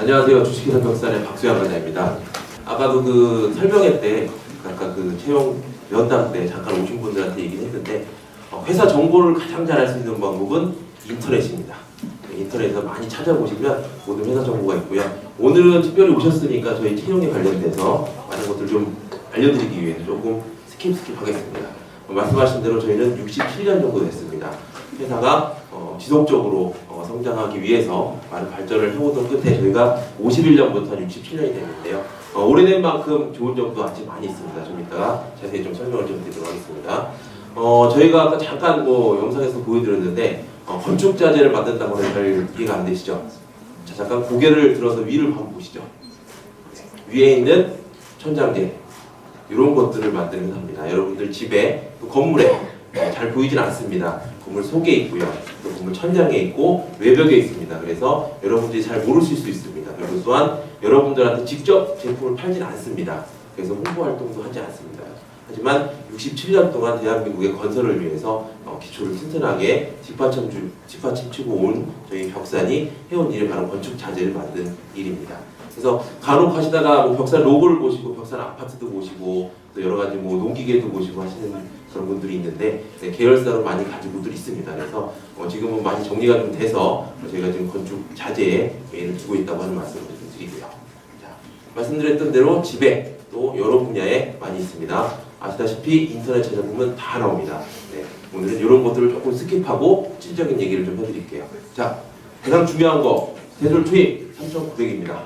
안녕하세요. 주식회사 벽산의 박수양 과장입니다. 아까도 그 설명회 때 아까 그 채용 면담 때 잠깐 오신 분들한테 얘기를 했는데 회사 정보를 가장 잘 알 수 있는 방법은 인터넷입니다. 인터넷에서 많이 찾아보시면 모든 회사 정보가 있고요. 오늘은 특별히 오셨으니까 저희 채용에 관련돼서 많은 것들 좀 알려드리기 위해서 조금 스킵하겠습니다. 말씀하신 대로 저희는 67년 정도 됐습니다. 회사가 지속적으로 성장하기 위해서 많은 발전을 해오던 끝에 저희가 51년부터 67년이 됐는데요. 오래된 만큼 좋은 점도 아직 많이 있습니다. 좀 이따가 자세히 좀 설명을 좀 드리도록 하겠습니다. 저희가 아까 잠깐 영상에서 보여드렸는데 건축 자재를 만든다고 해서 잘 이해가 안 되시죠? 자, 잠깐 고개를 들어서 위를 한번 보시죠. 위에 있는 천장재 이런 것들을 만드는 회사입니다. 여러분들 집에 또 건물에 잘 보이진 않습니다. 건물 속에 있고요. 또 건물 천장에 있고 외벽에 있습니다. 그래서 여러분들이 잘 모르실 수 있습니다. 그리고 또한 여러분들한테 직접 제품을 팔진 않습니다. 그래서 홍보 활동도 하지 않습니다. 하지만 67년 동안 대한민국의 건설을 위해서 기초를 튼튼하게 뒷받침치고 온 저희 벽산이 해온 일이 바로 건축 자재를 만든 일입니다. 그래서 간혹 하시다가 벽산 로고를 보시고 벽산 아파트도 보시고 또 여러 가지 농기계도 보시고 하시는 그런 분들이 있는데 계열사로 많이 가지고들 있습니다. 그래서 지금은 많이 정리가 좀 돼서 저희가 지금 건축 자재에 메인을 두고 있다고 하는 말씀을 좀 드리고요. 자, 말씀드렸던 대로 집에 또 여러 분야에 많이 있습니다. 아시다시피 인터넷 찾아보면 다 나옵니다. 네, 오늘은 이런 것들을 조금 스킵하고 실질적인 얘기를 좀 해드릴게요. 자, 가장 중요한 거 대졸 투입 3,900입니다.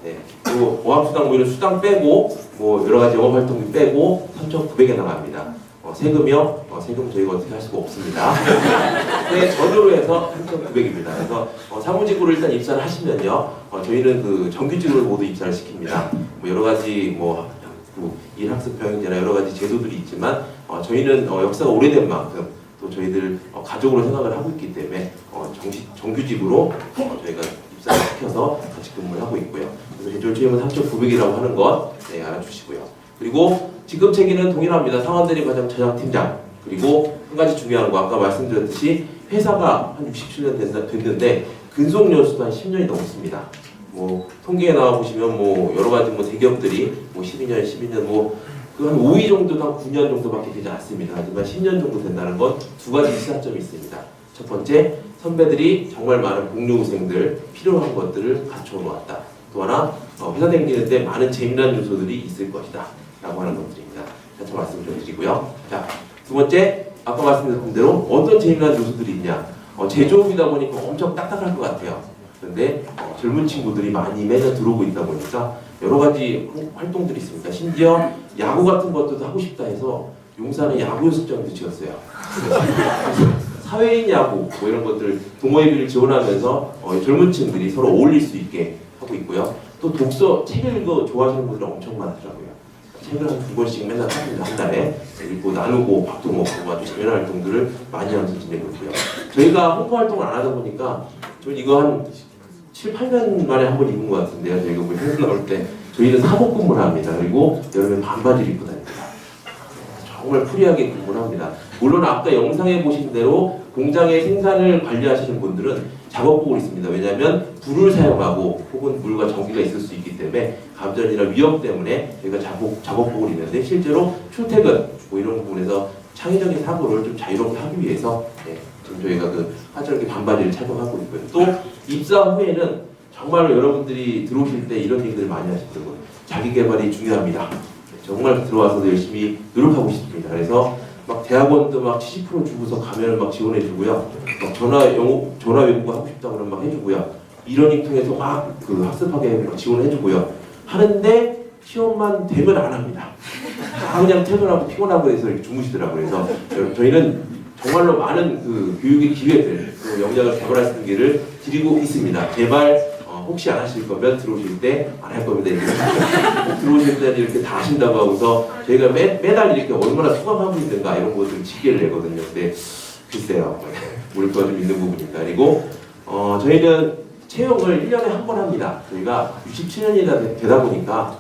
네, 그리고 어학수당 이런 수당 빼고 여러 가지 영업 활동비 빼고 3,900에 나갑니다. 세금이요? 세금 저희가 어떻게 할 수가 없습니다. 네, 전으로 해서 3,900입니다. 그래서 사무직으로 일단 입사를 하시면요, 저희는 그 정규직으로 모두 입사를 시킵니다. 여러 가지 일학습 병행제나 여러 가지 제도들이 있지만 저희는 역사가 오래된 만큼 또 저희들 가족으로 생각을 하고 있기 때문에 정규직으로 저희가 입사를 시켜서 같이 근무를 하고 있고요. 그래서 대졸 투입은 3,900이라고 하는 것 알아주시고요. 그리고 직급 체계는 동일합니다. 상원대리 과장 차장팀장. 그리고 한 가지 중요한 거 아까 말씀드렸듯이 회사가 한 67년 됐는데 근속 연수도 한 10년이 넘습니다. 통계에 나와 보시면 여러 가지 대기업들이 12년, 12년 한 5위 정도도 한 9년 정도밖에 되지 않습니다. 하지만 10년 정도 된다는 건 두 가지 시사점이 있습니다. 첫 번째, 선배들이 정말 많은 복류생들 필요한 것들을 갖춰 놓았다. 또 하나, 회사 다니는데 많은 재미난 요소들이 있을 것이다 라고 하는 것들입니다. 다시 말씀 좀 드리고요. 자, 두 번째, 아까 말씀드렸던 대로 어떤 재미난 요소들이 있냐. 제조업이다 보니까 엄청 딱딱할 것 같아요. 그런데 젊은 친구들이 많이 매년 들어오고 있다 보니까 여러 가지 활동들이 있습니다. 심지어 야구 같은 것도 하고 싶다 해서 용산에 야구 연습장도 지었어요. 사회인 야구 이런 것들 동호회비를 지원하면서 젊은 층들이 서로 어울릴 수 있게 하고 있고요. 또 독서, 책 읽어 좋아하시는 분들 엄청 많더라고요. 책을 한 2권씩 맨날 삽니다. 한 달에 읽고 나누고 밥도 먹고 아주 재미난 활동들을 많이 하면서 지내고 있고요. 저희가 홍보 활동을 안 하다 보니까 저는 이거 한 7, 8년 만에 한 번 입은 것 같은데요. 저희가 회사 나올 때 저희는 사복 근무를 합니다. 그리고 여름에 반바지를 입고 다닙니다. 정말 프리하게 근무를 합니다. 물론 아까 영상에 보신 대로 공장의 생산을 관리하시는 분들은 작업복을 입습니다. 왜냐하면 불을 사용하고 혹은 물과 전기가 있을 수 있기 때문에 감전이나 위험 때문에 저희가 작업복을 입는데 실제로 출퇴근 이런 부분에서 창의적인 사고를 좀 자유롭게 하기 위해서 지금 저희가 그 화절기 반바지를 착용하고 있고요. 또 입사 후에는 정말로 여러분들이 들어오실 때 이런 얘기들 많이 하시더라고요. 자기 개발이 중요합니다. 정말 들어와서도 열심히 노력하고 싶습니다. 그래서 대학원도 70% 주고서 가면을 지원해주고요. 전화 외국어 하고 싶다고 그러면 해주고요. 이러닝 통해서 학습하게 지원해주고요. 하는데 시험만 되면 안 합니다. 그냥 퇴근하고 피곤하고 해서 이렇게 주무시더라고요. 그래서 저희는 정말로 많은 교육의 기회들, 역량을 개발할 수 있는 기회를 드리고 있습니다. 제발 혹시 안 하실 거면 들어오실 때 안 할 겁니다. 꼭 들어오실 때는 이렇게 다 하신다고 하고서 저희가 매달 이렇게 얼마나 수강하고 있는가 이런 것들 집계를 내거든요. 근데 글쎄요, 몰표가 좀 있는 부분입니다. 그리고 저희는 채용을 1년에 한 번 합니다. 저희가 67년이 되다 보니까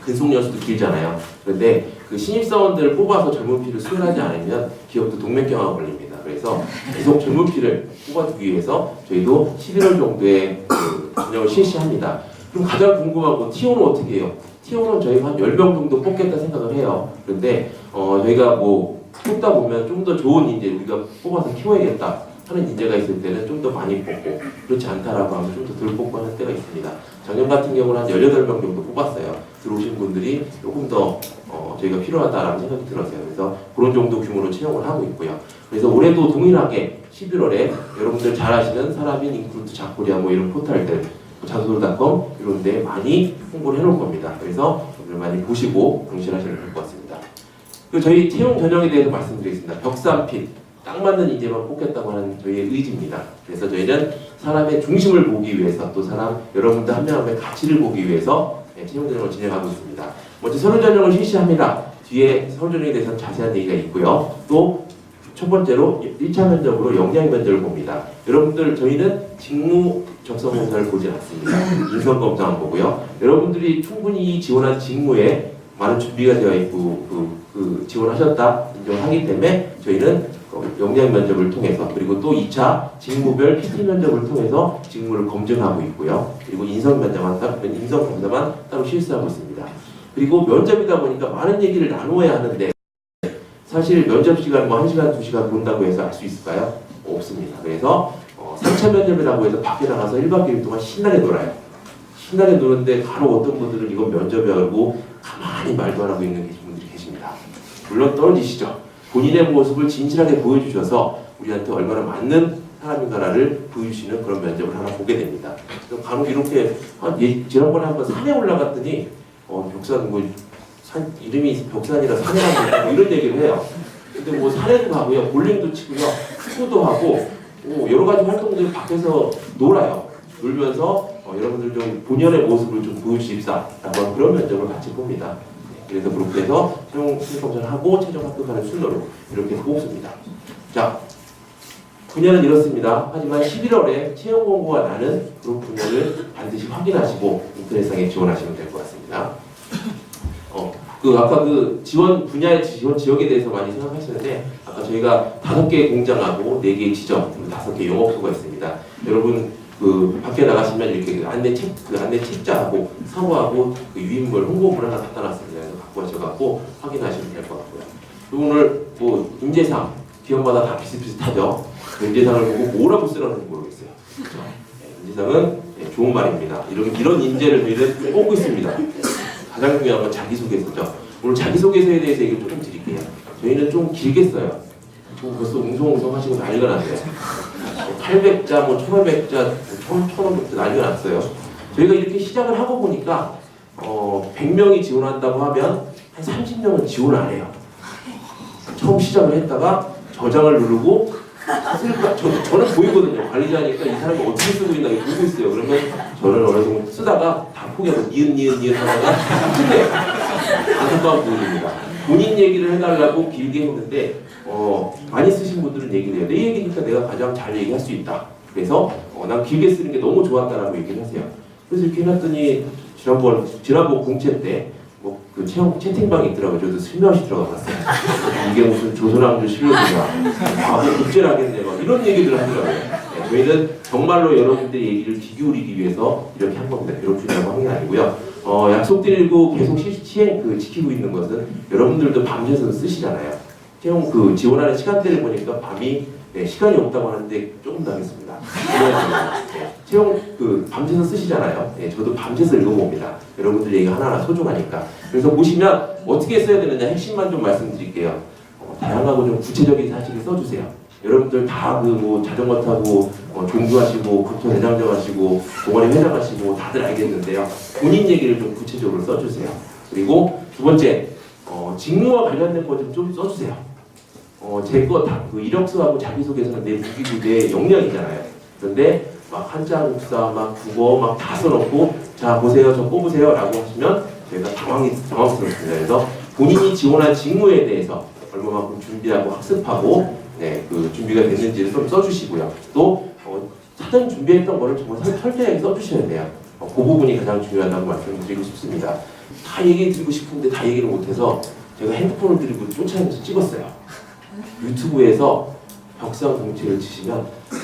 근속 연수도 길잖아요. 그런데 그 신입사원들을 뽑아서 젊은 피를 수혈하지 않으면 기업도 동맥경화가 걸립니다. 그래서 계속 젊은 피를 뽑아두기 위해서 저희도 11월 정도에 전형을 실시합니다. 그럼 가장 궁금한 건 T1은 어떻게 해요? T1은 저희가 한 10명 정도 뽑겠다 생각을 해요. 그런데 저희가 뭐 뽑다 보면 좀 더 좋은 인재 우리가 뽑아서 키워야겠다 하는 인재가 있을 때는 좀 더 많이 뽑고 그렇지 않다라고 하면 좀 더 덜 뽑고 하는 때가 있습니다. 작년 같은 경우는 한 18명 정도 뽑았어요. 들어오신 분들이 조금 더 저희가 필요하다라는 생각이 들었어요. 그래서 그런 정도 규모로 채용을 하고 있고요. 그래서 올해도 동일하게 11월에 여러분들 잘 아시는 사람인 인크루트 자코리아 뭐 이런 포털들 자소로닷컴 이런 데 많이 홍보를 해놓을 겁니다. 그래서 여러분들 많이 보시고 응시하시면 될 것 같습니다. 그리고 저희 채용 전형에 대해서 말씀드리겠습니다. 벽산핏 딱 맞는 인재만 뽑겠다고 하는 저희의 의지입니다. 그래서 저희는 사람의 중심을 보기 위해서 또 사람 여러분들 한 명 한 명의 가치를 보기 위해서 채용 전형을 진행하고 있습니다. 먼저 서류 전형을 실시합니다. 뒤에 서류 전형에 대해서는 자세한 얘기가 있고요. 또 첫 번째로 1차 면접으로 역량 면접을 봅니다. 여러분들 저희는 직무 적성 검사를 보지 않습니다. 인성 검사만 보고요. 여러분들이 충분히 지원한 직무에 많은 준비가 되어 있고 지원하셨다 인정하기 때문에 저희는 역량 면접을 통해서 그리고 또 2차 직무별 PT 면접을 통해서 직무를 검증하고 있고요. 그리고 인성 검사만 따로 실시하고 있습니다. 그리고 면접이다 보니까 많은 얘기를 나누어야 하는데 사실 면접 시간 뭐 1시간, 2시간 본다고 해서 알 수 있을까요? 없습니다. 그래서 3차 면접이라고 해서 밖에 나가서 1박 2일 동안 신나게 놀아요. 신나게 노는데 바로 어떤 분들은 이건 면접이라고 가만히 말도 안 하고 있는 분들이 계십니다. 물론 떨어지시죠. 본인의 모습을 진실하게 보여주셔서 우리한테 얼마나 맞는 사람인가를 보여주시는 그런 면접을 하나 보게 됩니다. 간혹 이렇게 지난번에 한번 산에 올라갔더니 벽산 뭐 이름이 벽산이라 산이라고 뭐 이런 얘기를 해요. 근데 뭐 산에도 가고요, 볼링도 치고요, 축구도 하고 여러 가지 활동들을 밖에서 놀아요. 놀면서 여러분들 좀 본연의 모습을 좀 보여주십사라고 그런 면접을 같이 봅니다. 그래서 그렇게 해서 채용 검사를 하고 최종 합격하는 순서로 이렇게 뽑습니다. 자, 분야는 이렇습니다. 하지만 11월에 채용 공고가 나는 그런 분야를 반드시 확인하시고 인터넷상에 지원하시면 될 것 같습니다. 아까 지원 분야의 지원 지역에 대해서 많이 생각하시는데 아까 저희가 5개의 공장하고 4개의 지점, 5개의 영업소가 있습니다. 여러분 밖에 나가시면 이렇게 안내 책자하고 사무하고 유인물 홍보물 하나 갖다 놨습니다. 그래서 갖고 가셔갖고 확인하시면 될 것 같고요. 그리고 오늘 뭐 인재상 기업마다 다 비슷비슷하죠. 인재상을 보고 뭐라고 쓰라는지 모르겠어요. 그렇죠? 인재상은 좋은 말입니다. 이런 인재를 저희는 뽑고 있습니다. 가장 중요한 건 자기소개서죠. 오늘 자기소개서에 대해서 얘기를 조금 드릴게요. 저희는 좀 길게 써요. 벌써 웅성웅성 하시고 난리가 났어요. 800자, 뭐 1500자, 1500자 난리가 났어요. 저희가 이렇게 시작을 하고 보니까 100명이 지원한다고 하면 한 30명은 지원 안 해요. 처음 시작을 했다가 저장을 누르고 저는 보이거든요. 관리자니까 이 사람이 어떻게 쓰고 있나 보고 있어요. 그러면 저는 어느 정도 쓰다가 다 포기하고 니은 하다가 끝내요. 안타까운 부분입니다. 본인 얘기를 해달라고 길게 했는데 많이 쓰신 분들은 얘기를 해요. 내 얘기니까 내가 가장 잘 얘기할 수 있다. 그래서 난 길게 쓰는 게 너무 좋았다라고 얘기를 하세요. 그래서 이렇게 해놨더니 지난번 공채 때 그 채팅방이 있더라고요. 저도 슬며시 들어가 봤어요. 이게 무슨 조선왕조 실록이냐, 국제를 하겠네, 막 이런 얘기들을 하더라고요. 네, 저희는 정말로 여러분들의 얘기를 귀 기울이기 위해서 이렇게 한 겁니다. 괴롭히려고 한 게 아니고요. 약속드리고 계속 지키고 있는 것은 여러분들도 밤새서 쓰시잖아요. 채용 지원하는 시간대를 보니까 밤이 시간이 없다고 하는데 조금 더 하겠습니다. 채용 밤새서 쓰시잖아요. 저도 밤새서 읽어봅니다. 여러분들 얘기가 하나하나 소중하니까. 그래서 보시면 어떻게 써야 되느냐 핵심만 좀 말씀드릴게요. 다양하고 좀 구체적인 사실을 써주세요. 여러분들 다 자전거 타고 종주하시고 국토 대장정 하시고 동아리 회장 하시고 다들 알겠는데요. 본인 얘기를 좀 구체적으로 써주세요. 그리고 두 번째 직무와 관련된 거 좀 써주세요. 제 거 다 이력서하고 자기소개서는 내 무기고 내 역량이잖아요. 그런데 막 한자 국사 막 국어 막 다 써놓고 자 보세요 저 뽑으세요 라고 하시면 저희가 당황스럽습니다. 그래서 본인이 지원한 직무에 대해서 얼마만큼 준비하고 학습하고 준비가 됐는지를 좀 써주시고요. 또 사전 준비했던 거를 정말 설득하게 써주셔야 돼요. 그 부분이 가장 중요하다고 말씀드리고 싶습니다. 다 얘기 드리고 싶은데 다 얘기를 못해서 제가 핸드폰을 들고 쫓아내면서 찍었어요. 유튜브에서 벽산 공채를 치시면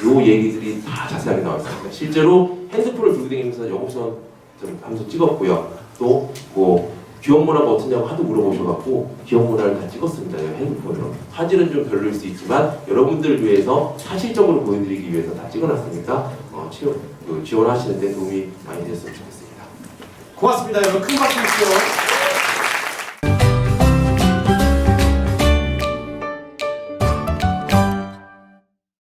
요 얘기들이 다 자세하게 나와 있습니다. 실제로 핸드폰을 들고 다니면서 영업선 좀 하면서 찍었고요. 또 뭐 기억문화가 어떠냐고 하도 물어보셔갖고 기억문화를 다 찍었습니다. 핸드폰으로. 사진은 좀 별로일 수 있지만 여러분들을 위해서 사실적으로 보여드리기 위해서 다 찍어놨으니까 지원하시는데 도움이 많이 됐으면 좋겠습니다. 고맙습니다. 여러분 큰 박수 주시죠.